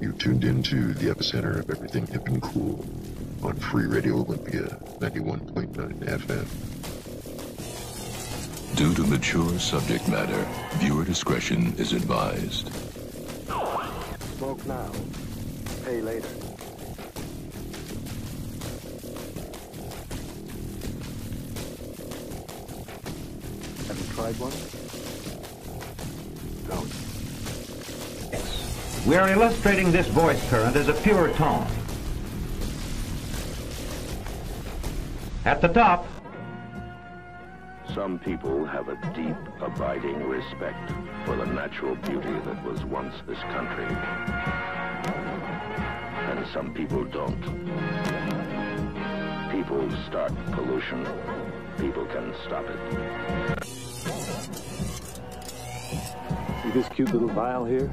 You tuned into the epicenter of everything hip and cool on Free Radio Olympia 91.9 FM. Due to mature subject matter, viewer discretion is advised. Smoke now, pay later. Have you tried one? Don't. We are illustrating this voice current as a pure tone. At the top. Some people have a deep, abiding respect for the natural beauty that was once this country. And some people don't. People start pollution. People can stop it. See this cute little vial here?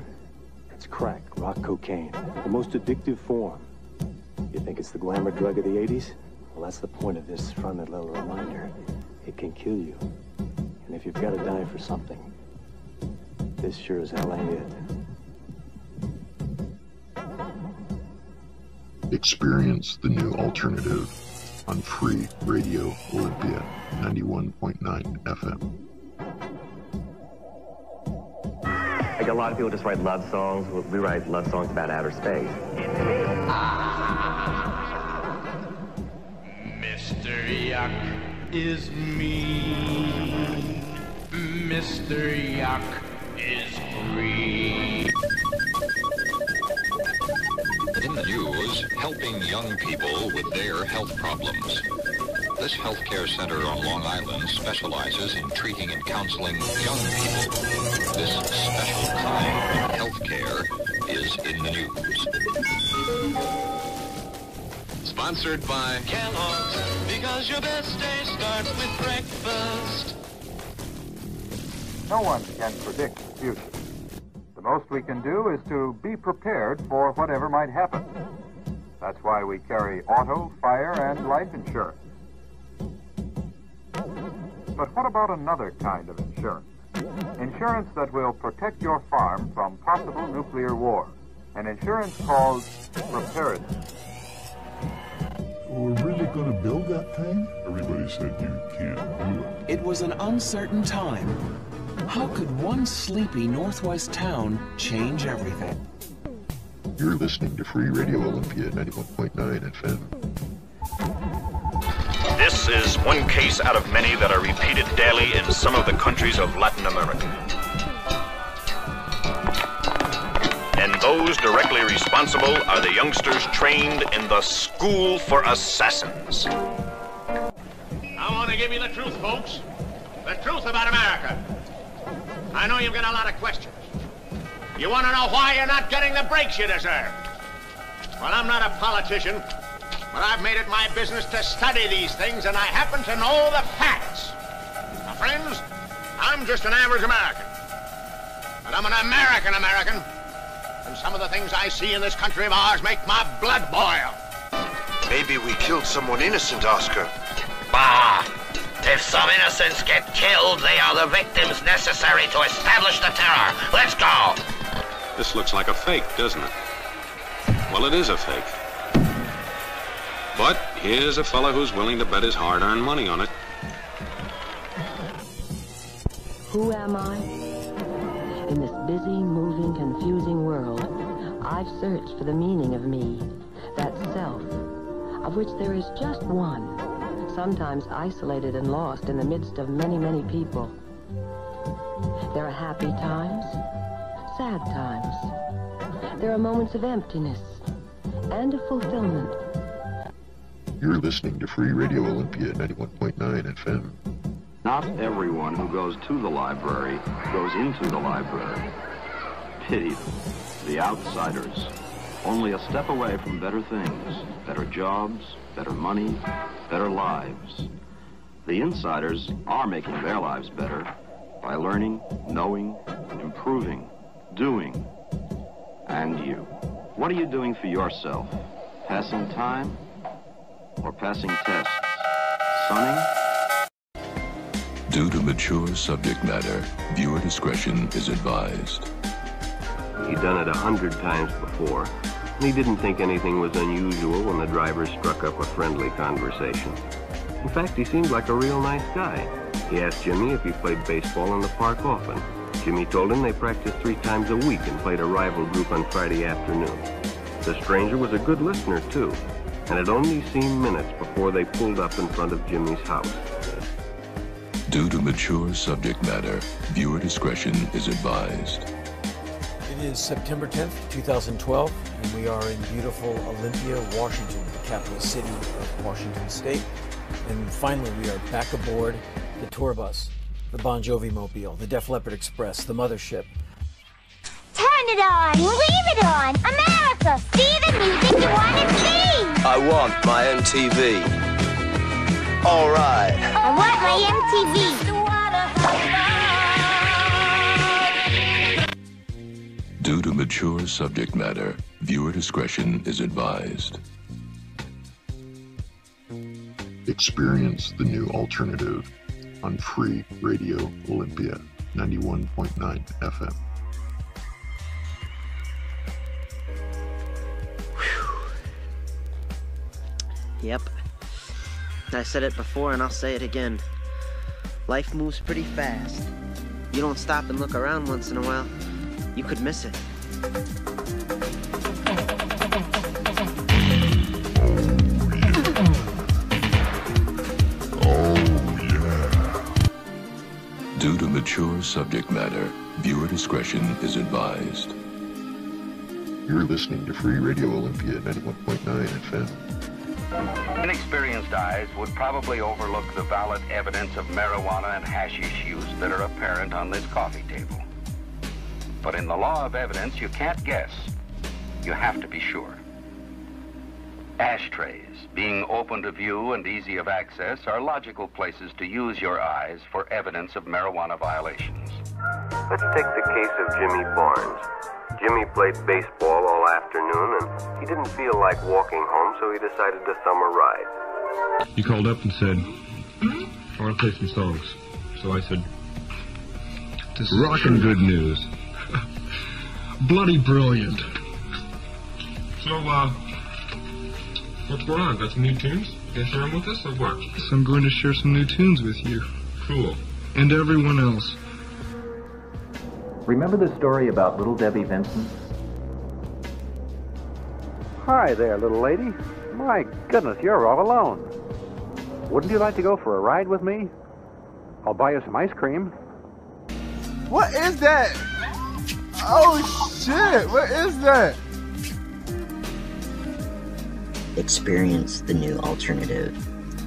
It's crack, rock cocaine, the most addictive form. You think it's the glamour drug of the 80s? Well, that's the point of this friendly little reminder. It can kill you. And if you've got to die for something, this sure as hell ain't it. Experience the new alternative on Free Radio Olympia 91.9 FM. Like a lot of people just write love songs. We write love songs about outer space. Mr. Yuck is me. Mr. Yuck is free. In the news, helping young people with their health problems. This healthcare center on Long Island specializes in treating and counseling young people. This special kind of healthcare is in the news. Sponsored by Kellogg's, because your best day starts with breakfast. No one can predict the future. The most we can do is to be prepared for whatever might happen. That's why we carry auto, fire, and life insurance. But what about another kind of insurance? Insurance that will protect your farm from possible nuclear war. An insurance called preparedness. We're really going to build that thing? Everybody said you can't do it. It was an uncertain time. How could one sleepy northwest town change everything? You're listening to Free Radio Olympia 91.9 FM. This is one case out of many that are repeated daily in some of the countries of Latin America. And those directly responsible are the youngsters trained in the School for Assassins. I want to give you the truth, folks. The truth about America. I know you've got a lot of questions. You want to know why you're not getting the breaks you deserve. Well, I'm not a politician, but I've made it my business to study these things, and I happen to know the facts. Now, friends, I'm just an average American. But I'm an American, and some of the things I see in this country of ours make my blood boil. Maybe we killed someone innocent, Oscar. Bah! If some innocents get killed, they are the victims necessary to establish the terror. Let's go! This looks like a fake, doesn't it? Well, it is a fake. But here's a fella who's willing to bet his hard-earned money on it. Who am I? In this busy, moving, confusing world, I've searched for the meaning of me, that self, of which there is just one, sometimes isolated and lost in the midst of many, many people. There are happy times, sad times. There are moments of emptiness and of fulfillment. You're listening to Free Radio Olympia 91.9 FM. Not everyone who goes to the library goes into the library. Pity them, the outsiders. Only a step away from better things, better jobs, better money, better lives. The insiders are making their lives better by learning, knowing, improving, doing. And you. What are you doing for yourself? Passing time or passing tests? Sunning? Due to mature subject matter, viewer discretion is advised. He'd done it 100 times before, and he didn't think anything was unusual when the driver struck up a friendly conversation. In fact, he seemed like a real nice guy. He asked Jimmy if he played baseball in the park often. Jimmy told him they practiced 3 times a week and played a rival group on Friday afternoon. The stranger was a good listener, too, and it only seemed minutes before they pulled up in front of Jimmy's house. Due to mature subject matter, viewer discretion is advised. It is September 10th, 2012, and we are in beautiful Olympia, Washington, the capital city of Washington State. And finally, we are back aboard the tour bus, the Bon Jovi Mobile, the Def Leppard Express, the Mothership. Turn it on! Leave it on! America! See the music you want to see! I want my MTV. All right. I want my MTV. Due to mature subject matter, viewer discretion is advised. Experience the new alternative on Free Radio Olympia 91.9 FM. Yep. I said it before and I'll say it again. Life moves pretty fast. You don't stop and look around once in a while, you could miss it. Due to mature subject matter, viewer discretion is advised. You're listening to Free Radio Olympia 91.9 FM. Inexperienced eyes would probably overlook the valid evidence of marijuana and hashish use that are apparent on this coffee table. But in the law of evidence, you can't guess. You have to be sure. Ashtrays, being open to view and easy of access, are logical places to use your eyes for evidence of marijuana violations. Let's take the case of Jimmy Barnes. Jimmy played baseball all afternoon, and he didn't feel like walking home, so he decided to thumb a ride. He called up and said, I want to play some songs. So I said, this is rockin' good news. Bloody brilliant. So, what's going on? Got some new tunes? You gonna share them with us, or what? So I'm going to share some new tunes with you. Cool. And everyone else. Remember the story about little Debbie Vincent? Hi there, little lady. My goodness, you're all alone. Wouldn't you like to go for a ride with me? I'll buy you some ice cream. What is that? Oh shit, what is that? Experience the new alternative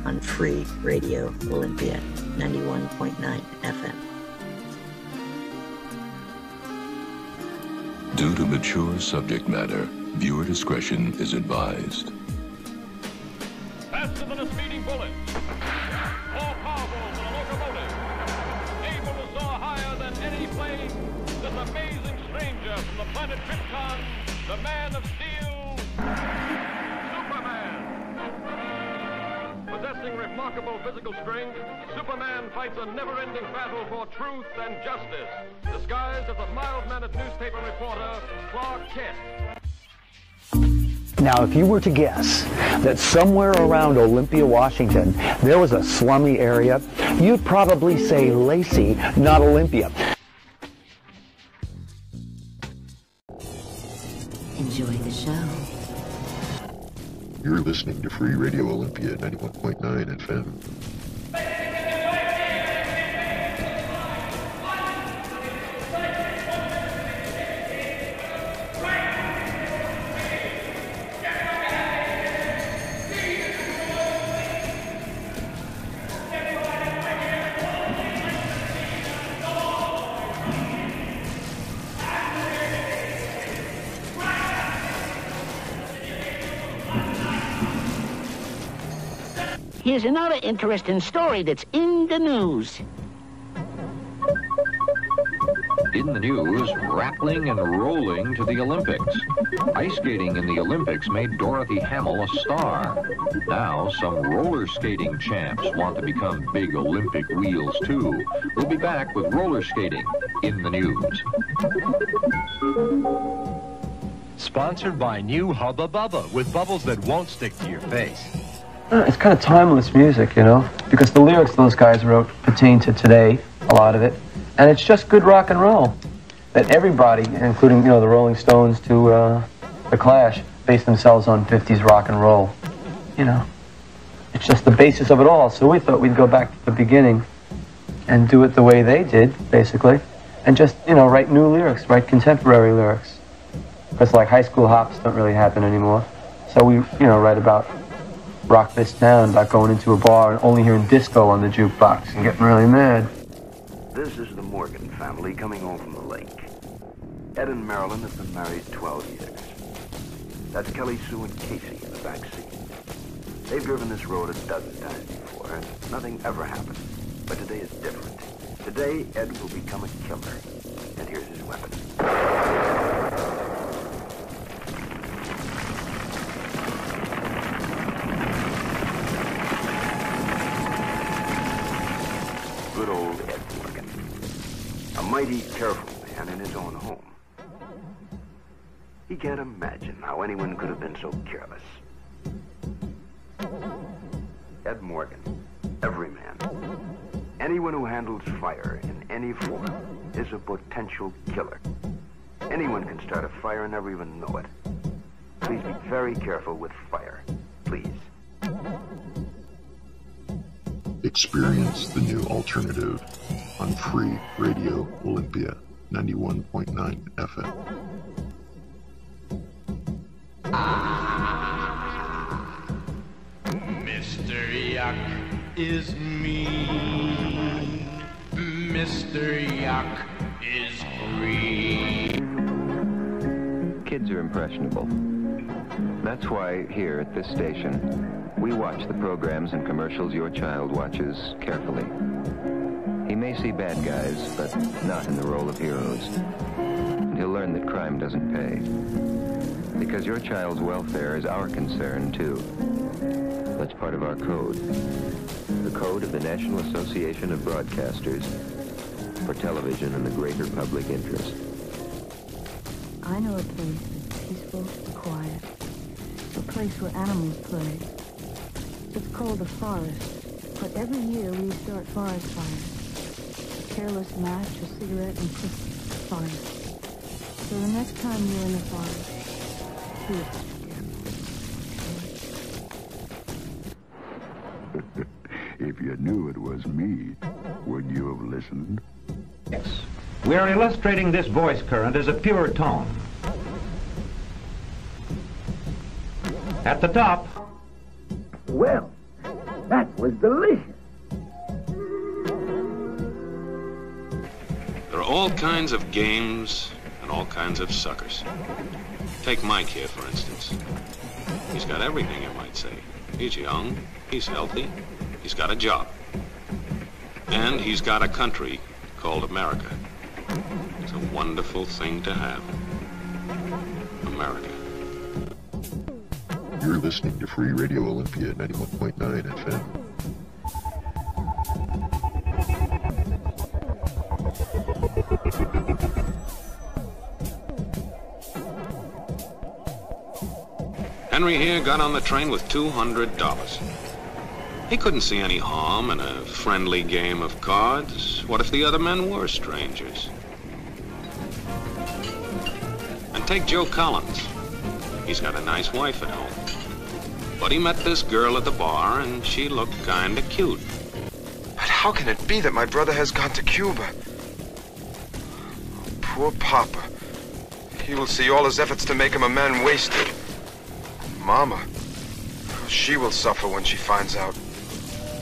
on Free Radio Olympia 91.9 FM. Due to mature subject matter, viewer discretion is advised. Faster than a speeding bullet, more powerful than a locomotive, able to soar higher than any plane, this amazing stranger from the planet Krypton, the Man of Steel, Superman. Possessing remarkable physical strength, Superman fights a never-ending battle for truth and justice, disguised as a mild-mannered newspaper reporter, Clark Kent. Now, if you were to guess that somewhere around Olympia, Washington, there was a slummy area, you'd probably say Lacey, not Olympia. Enjoy the show. You're listening to Free Radio Olympia 91.9 FM. Here's another interesting story that's in the news. In the news, rappelling and rolling to the Olympics. Ice skating in the Olympics made Dorothy Hamill a star. Now, some roller skating champs want to become big Olympic wheels, too. We'll be back with roller skating in the news. Sponsored by new Hubba Bubba, with bubbles that won't stick to your face. It's kind of timeless music, you know, because the lyrics those guys wrote pertain to today, a lot of it, and it's just good rock and roll that everybody, including, you know, the Rolling Stones to the Clash, based themselves on 50s rock and roll, you know. It's just the basis of it all, so we thought we'd go back to the beginning and do it the way they did, basically, and just, you know, write new lyrics, write contemporary lyrics. Because, like, high school hops don't really happen anymore. So we, you know, write about rock this town, about going into a bar and only hearing disco on the jukebox and getting really mad. This is the Morgan family coming home from the lake. Ed and Marilyn have been married 12 years. That's Kelly, Sue, and Casey in the back seat. They've driven this road a dozen times before, and nothing ever happened. But today is different. Today, Ed will become a killer. And here's his weapon. Good old Ed Morgan. A mighty careful man in his own home. He can't imagine how anyone could have been so careless. Ed Morgan, every man. Anyone who handles fire in any form is a potential killer. Anyone can start a fire and never even know it. Please be very careful with fire. Please. Experience the new alternative on Free Radio Olympia 91.9 FM. Mr. Yuck is me. Mr. Yuck is green. Kids are impressionable. That's why here at this station, we watch the programs and commercials your child watches carefully. He may see bad guys, but not in the role of heroes. And he'll learn that crime doesn't pay. Because your child's welfare is our concern, too. That's part of our code. The code of the National Association of Broadcasters for television and the greater public interest. I know a place that's peaceful and quiet. A place where animals play. It's called the forest, but every year we start forest fires. A careless match, a cigarette, and quick fire. So the next time you're in the forest, do it. If you knew it was me, would you have listened? Yes. We are illustrating this voice current as a pure tone. At the top. Well, that was delicious. There are all kinds of games and all kinds of suckers. Take Mike here, for instance. He's got everything, you might say. He's young, he's healthy, he's got a job. And he's got a country called America. It's a wonderful thing to have. America. You're listening to Free Radio Olympia 91.9 FM. Henry here got on the train with $200. He couldn't see any harm in a friendly game of cards. What if the other men were strangers? And take Joe Collins. He's got a nice wife at home. But he met this girl at the bar, and she looked kinda cute. But how can it be that my brother has gone to Cuba? Poor Papa. He will see all his efforts to make him a man wasted. Mama, she will suffer when she finds out.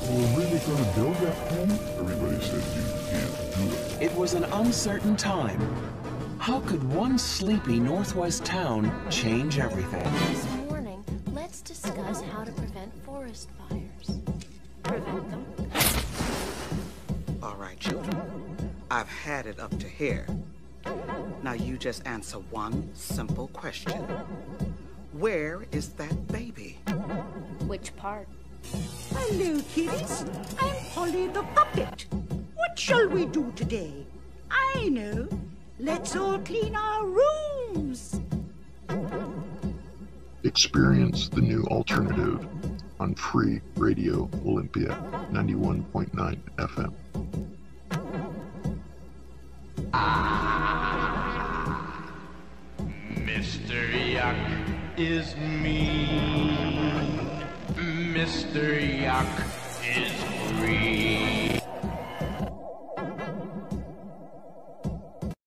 We're really going to build that home? Everybody said you can't do it. It was an uncertain time. How could one sleepy northwest town change everything? This morning, let's discuss how to prevent forest fires. Prevent them? All right, children. I've had it up to here. Now you just answer one simple question. Where is that baby? Which part? Hello, kiddies. I'm Polly the puppet. What shall we do today? I know. Let's all clean our rooms. Experience the new alternative on Free Radio Olympia 91.9 FM. Mr. Yuck is me. Mr. Yuck is free.